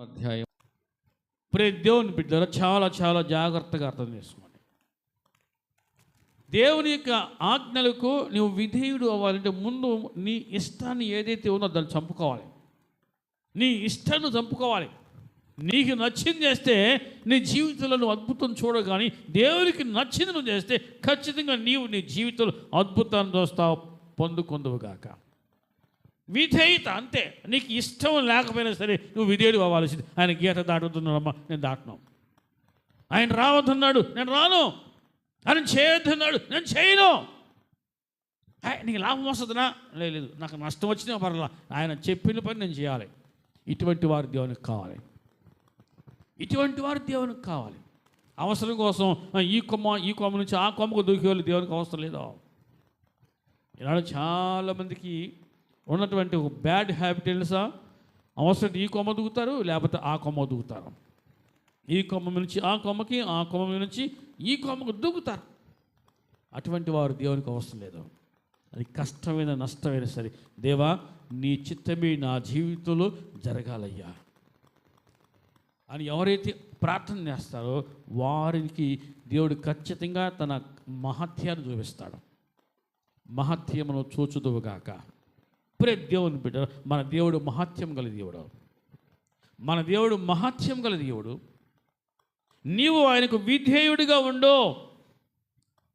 అధ్యాయం. దేవుని బిడ్డలు చాలా చాలా జాగ్రత్తగా అర్థం చేసుకోండి. దేవుని యొక్క ఆజ్ఞలకు నువ్వు విధేయుడు అవ్వాలంటే ముందు నీ ఇష్టాన్ని ఏదైతే ఉందో దాన్ని చంపుకోవాలి. నీ ఇష్టాన్ని చంపుకోవాలి. నీకు నచ్చింది చేస్తే నీ జీవితంలో నువ్వు అద్భుతం చూడగాని దేవునికి నచ్చింది నువ్వు చేస్తే ఖచ్చితంగా నీవు నీ జీవితంలో అద్భుతాన్ని చూస్తావు, పొందుకొందువుగాక. విధేయత అంతే. నీకు ఇష్టం లేకపోయినా సరే నువ్వు విధేయుడు అవ్వాల్సింది. ఆయన గీత దాటుతున్నాడమ్మా, నేను దాటను. ఆయన రావద్దన్నాడు, నేను రాను. ఆయన చేయొద్దన్నాడు, నేను చేయను. నీకు లాభం వస్తుందనా? లేదు, నాకు నష్టం వచ్చినా పర్వాలా, ఆయన చెప్పిన పని నేను చేయాలి. ఇటువంటి వారు దేవునికి కావాలి. ఇటువంటి వారు దేవునికి కావాలి. అవసరం కోసం ఈ కొమ్మ నుంచి ఆ కొమ్మకు దూకే వాళ్ళు దేవునికి అవసరం లేదు. ఈనాడు చాలామందికి ఉన్నటువంటి ఒక బ్యాడ్ హ్యాబిట్ తెలుసా? అవసరం ఈ కొమ్మ దూకుతారు, లేకపోతే ఆ కొమ్మ దూకుతారు. ఈ కొమ్మ నుంచి ఆ కొమ్మకి, ఆ కొమ్మ నుంచి ఈ కొమ్మకు దూకుతారు. అటువంటి వారు దేవునికి అవసరం లేదు. అది కష్టమైన నష్టమైన సరే, దేవా నీ చిత్తమే నా జీవితంలో జరగాలయ్యా అని ఎవరైతే ప్రార్థన చేస్తారో వారికి దేవుడు ఖచ్చితంగా తన మహత్యాన్ని చూపిస్తాడు. మహత్యమును చూచుదువుగాక. ఇప్పుడే దేవుని బిడ్డ, మన దేవుడు మహత్యం గల దేవుడు. మన దేవుడు మహత్యం గల దేవుడు. నీవు ఆయనకు విధేయుడిగా ఉండు.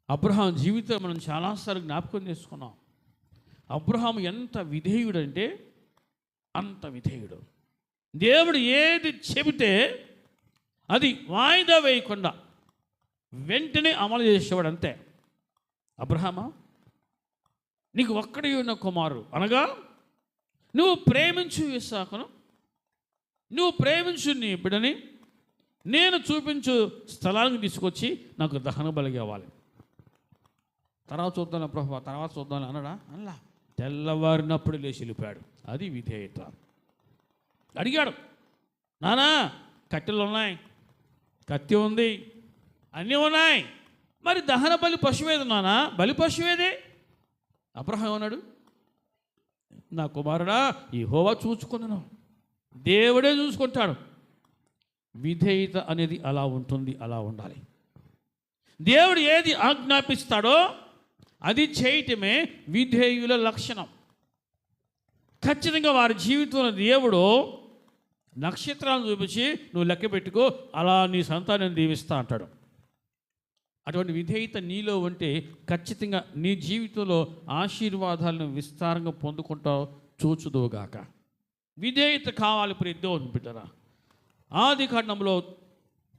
అబ్రహాం జీవితం మనం చాలాసార్లు జ్ఞాపకం చేసుకున్నాం. అబ్రహాం ఎంత విధేయుడంటే అంత విధేయుడు. దేవుడు ఏది చెబితే అది వాయిదా వేయకుండా వెంటనే అమలు చేసేవాడు. అంతే. అబ్రహామా, నీకు ఒక్కడే ఉన్న కుమారుడు అనగా నువ్వు ప్రేమించు ఇస్సాకును, నువ్వు ప్రేమించు నీ బిడ్డని, నేను చూపించు స్థలానికి తీసుకొచ్చి నాకు దహన బలి కావాలి. తర్వాత చూద్దాను ప్రభు, తర్వాత చూద్దాను అన్నాడా? అలా తెల్లవారినప్పుడు లేచి వెళ్ళిపోయాడు. అది విధేయత. అడిగాడు, నానా కట్టెలు ఉన్నాయి, కత్తి ఉంది, అన్నీ ఉన్నాయి, మరి దహన బలి పశువేది నానా, బలి పశువేది? అబ్రహాం అన్నాడు, నా కుమారుడా యెహోవా చూసుకున్నాను, దేవుడే చూసుకుంటాడు. విధేయత అనేది అలా ఉంటుంది, అలా ఉండాలి. దేవుడు ఏది ఆజ్ఞాపిస్తాడో అది చేయటమే విధేయుల లక్షణం. ఖచ్చితంగా వారి జీవితంలో దేవుడు నక్షత్రాలను చూపించి నువ్వు లెక్క పెట్టుకో, అలా నీ సంతానం దీవిస్తా అంటాడు. అటువంటి విధేయత నీలో ఉంటే ఖచ్చితంగా నీ జీవితంలో ఆశీర్వాదాలను విస్తారంగా పొందుకుంటావు. చూచుదువుగాక. విధేయత కావాలి ప్రియ దేవుని బిడ్డరా. ఆది కాండంలో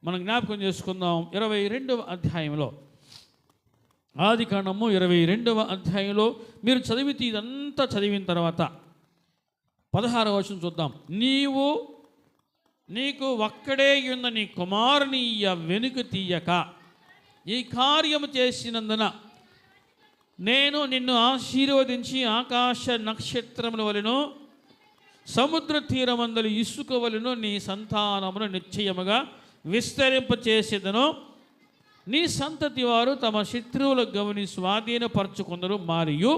మనం జ్ఞాపకం చేసుకుందాం. 22వ అధ్యాయంలో, ఆది కాండము 22వ అధ్యాయంలో మీరు చదివితే ఇదంతా చదివిన తర్వాత 16వ వచనం చూద్దాం. నీకు ఒక్కడే ఉన్న నీ కుమారుని వెనుక తీయక ఈ కార్యము చేసినందున నేను నిన్ను ఆశీర్వదించి ఆకాశ నక్షత్రముల వలెను సముద్ర తీరమందలి ఇసుక వలెను నీ సంతానమును నిశ్చయముగా విస్తరింపచేసేదను. నీ సంతతి వారు తమ శత్రువుల గవిని స్వాధీనపరచుకుందరు. మరియు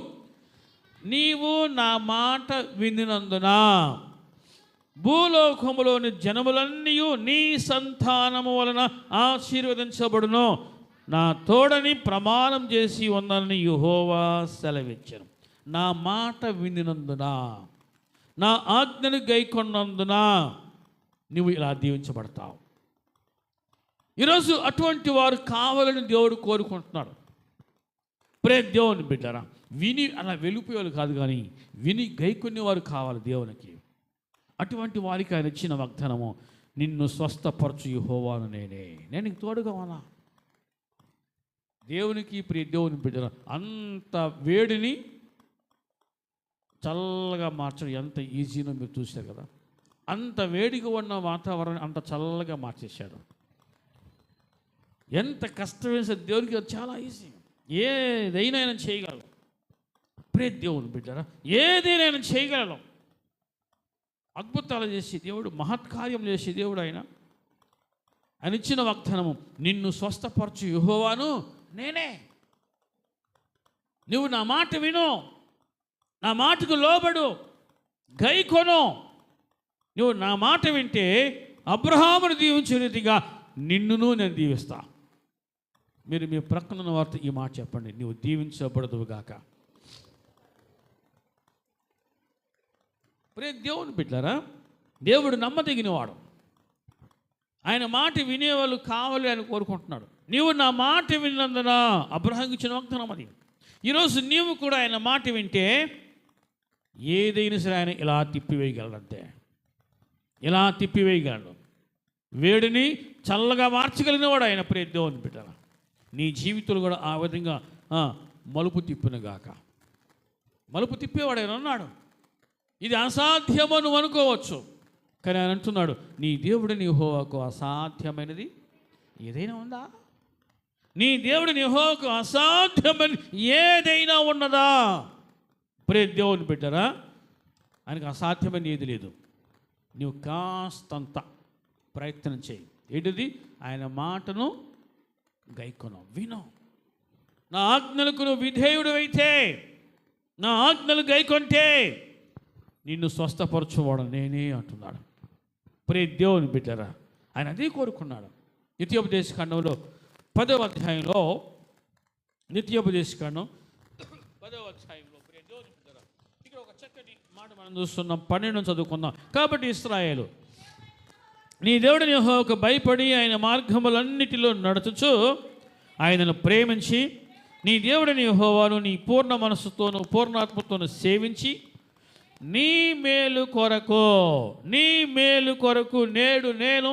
నీవు నా మాట వినినందున భూలోకములోని జనములన్నీ నీ సంతానము వలన ఆశీర్వదించబడును. నా తోడని ప్రమాణం చేసి ఉందని యెహోవా సెలవిచ్చాను. నా మాట వినినందున, నా ఆజ్ఞను గైకొన్నందున నువ్వు ఇలా దీవించబడతావు. ఈరోజు అటువంటి వారు కావాలని దేవుడు కోరుకుంటున్నాడు. ప్రేమ దేవుని బిడ్డరా, విని అలా వెళ్ళిపోయేవాళ్ళు కాదు, కానీ విని గైకొనేవారు కావాలి దేవునికి. అటువంటి వారికి ఆయన ఇచ్చిన వాగ్దానము, నిన్ను స్వస్థపరచు యెహోవాను నేనే. నేను నీకు తోడుగా ఉన్నా. దేవునికి ప్రియ దేవుని బిడ్డరా, అంత వేడిని చల్లగా మార్చడం ఎంత ఈజీనో మీరు చూశారు కదా. అంత వేడిగా ఉన్న వాతావరణం అంత చల్లగా మార్చేశాడు. ఎంత కష్టమైన దేవునికి చాలా ఈజీ. ఏదైనా ఆయన చేయగలడు. ప్రియ దేవుని బిడ్డరా, ఏదైనా చేయగలడు. అద్భుతాలు చేసే దేవుడు, మహత్కార్యం చేసే దేవుడు ఆయన. ఆయన ఇచ్చిన వాగ్దానము, నిన్ను స్వస్థపరచు యెహోవాను నేనే. నువ్వు నా మాట విను, నా మాటకు లోబడు, గైకొను, నువ్వు నా మాట వింటే అబ్రహామును దీవించే రీతిగా నిన్నును నేను దీవిస్తా. మీరు మీ ప్రక్కన ఉన్న వారితో ఈ మాట చెప్పండి, నువ్వు దీవించబడదువుగాక. ప్రియ దేవుని బిడ్డలారా, దేవుడు నమ్మదగినవాడు. ఆయన మాట వినేవాళ్ళు కావాలి అని కోరుకుంటున్నాడు. నీవు నా మాట విన్నందున అబ్రహాంకి ఇచ్చిన వాగ్దానం అది. ఈరోజు నీవు కూడా ఆయన మాట వింటే ఏదైనా సరే ఆయన ఇలా తిప్పివేయగలడంతే, ఇలా తిప్పివేయగలడు. వేడిని చల్లగా మార్చగలిగినవాడు ఆయన. ప్రియ దేవుని బిడ్డలారా, నీ జీవితంలో కూడా ఆ విధంగా మలుపు తిప్పునుగాక. మలుపు తిప్పేవాడు ఆయన ఉన్నాడు. ఇది అసాధ్యమో నువ్వు అనుకోవచ్చు, కానీ ఆయన అంటున్నాడు, నీ దేవుడిని యెహోవాకు అసాధ్యమైనది ఏదైనా ఉందా? నీ దేవుడిని యెహోవాకు అసాధ్యమైన ఏదైనా ఉన్నదా? ప్రియ దేవుని బిడ్డరా, ఆయనకు అసాధ్యమైన ఏది లేదు. నువ్వు కాస్తంత ప్రయత్నం చేయి. ఏంటిది? ఆయన మాటను గైకొను, విను. నా ఆజ్ఞలకు నువ్వు విధేయుడు అయితే, నా ఆజ్ఞలు గైకొంటే నిన్ను స్వస్థపరచువాడు నేనే అంటున్నాడు. ప్రియ దేవుని బిడ్డరా, ఆయన అదే కోరుకున్నాడు. నిత్యోపదేశకాండంలో 10వ అధ్యాయంలో, నిత్యోపదేశకాండం 10వ అధ్యాయంలో ప్రియ దేవుని బిడ్డరా, ఇక్కడ ఒక చక్కటి మాట మనం చూస్తున్నాం. 12 చదువుకుందాం. కాబట్టి ఇశ్రాయేలు, నీ దేవుడిని యెహోవాకు భయపడి ఆయన మార్గములన్నిటిలో నడుచుచు ఆయనను ప్రేమించి నీ దేవుడిని యెహోవాను నీ పూర్ణ మనస్సుతోను పూర్ణాత్మతోను సేవించి నీ మేలు కొరకు నేడు నేను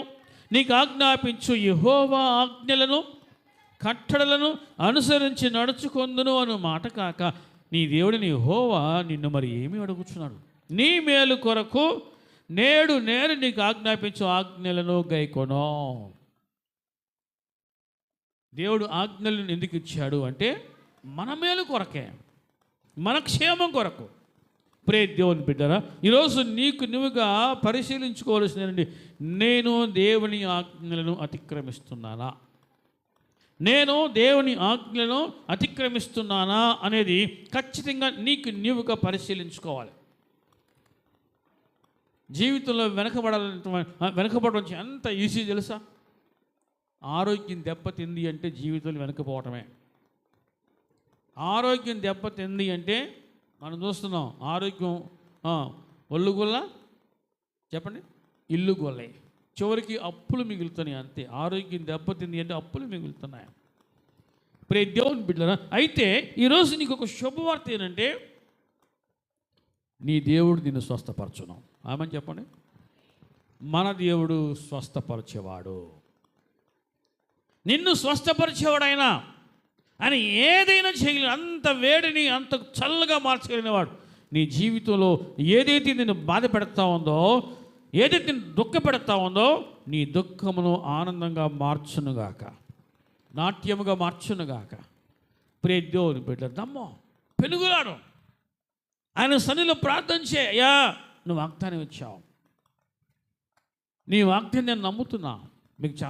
నీకు ఆజ్ఞాపించు యెహోవా ఆజ్ఞలను కట్టడలను అనుసరించి నడుచుకొందును అను మాట కాక నీ దేవుడిని యెహోవా నిన్ను మరి ఏమి అడుగుచున్నాడు? నీ మేలు కొరకు నేడు నేను నీకు ఆజ్ఞాపించు ఆజ్ఞలను గైకొను. దేవుడు ఆజ్ఞలను ఎందుకు ఇచ్చాడు అంటే మన మేలు కొరకే, మన క్షేమం కొరకు. ప్రియ దేవుని బిడ్డరా, ఈరోజు నీకు నువ్వుగా పరిశీలించుకోవాల్సిందండి, నేను దేవుని ఆజ్ఞలను అతిక్రమిస్తున్నానా? నేను దేవుని ఆజ్ఞలను అతిక్రమిస్తున్నానా అనేది ఖచ్చితంగా నీకు నీవుగా పరిశీలించుకోవాలి. జీవితంలో వెనకబడడం ఎంత ఈజీ తెలుసా? ఆరోగ్యం దెబ్బతింది అంటే జీవితంలో వెనకపోవటమే. ఆరోగ్యం దెబ్బతింది అంటే మనం చూస్తున్నాం, ఆరోగ్యం ఒళ్ళు గుల్ల, చెప్పండి, ఇల్లు గొల్లే, చివరికి అప్పులు మిగులుతున్నాయి. అంతే. ఆరోగ్యం దెబ్బతింది అంటే అప్పులు మిగులుతున్నాయి. ప్రియ దేవుని బిడ్డలారా, అయితే ఈరోజు నీకు ఒక శుభవార్త ఏంటంటే నీ దేవుడు నిన్ను స్వస్థపరచును. ఆమెను చెప్పండి. మన దేవుడు స్వస్థపరిచేవాడు, నిన్ను స్వస్థపరిచేవాడైనా ఆయన ఏదైనా చేయగలిగిన, అంత వేడిని అంత చల్లగా మార్చగలిగినవాడు. నీ జీవితంలో ఏదైతే నిన్ను బాధ పెడతా ఉందో, ఏదైతే నిన్ను దుఃఖ పెడతా ఉందో, నీ దుఃఖమును ఆనందంగా మార్చునుగాక, నాట్యముగా మార్చునుగాక. ప్రియ దేవుని బిడ్డ, నమ్మో, పెనుగులాడు, ఆయన సన్నిధిలో ప్రార్థన చేయ. అయ్యా, నువ్వు వాగ్దానం ఇచ్చావు, నీ వాగ్దానం నేను నమ్ముతున్నా. మీకు చాలా